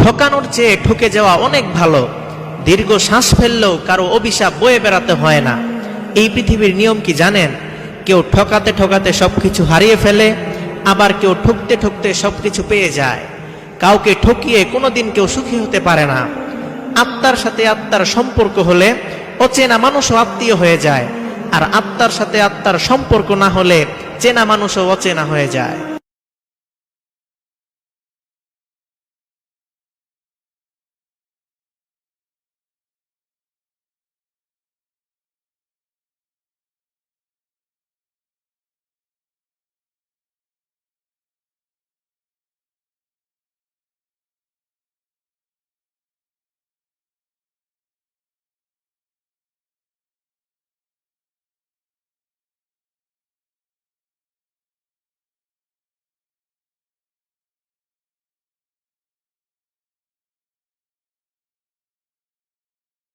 ঠকানোর চেয়ে ঠকে যাওয়া অনেক ভালো। দীর্ঘ শ্বাস ফেললেও কারো অভিশাপ বয়ে বেড়াতে হয় না। এই পৃথিবীর নিয়ম কি জানেন? কেউ ঠকাতে ঠকাতে সবকিছু হারিয়ে ফেলে, আবার কেউ ঠকতে ঠকতে সবকিছু পেয়ে যায়। কাউকে ঠকিয়ে কোনোদিন কেউ সুখী হতে পারে না। আত্মার সাথে আত্মার সম্পর্ক হলে অচেনা মানুষও আত্মীয় হয়ে যায়, আর আত্মার সাথে আত্মার সম্পর্ক না হলে চেনা মানুষও অচেনা হয়ে যায়।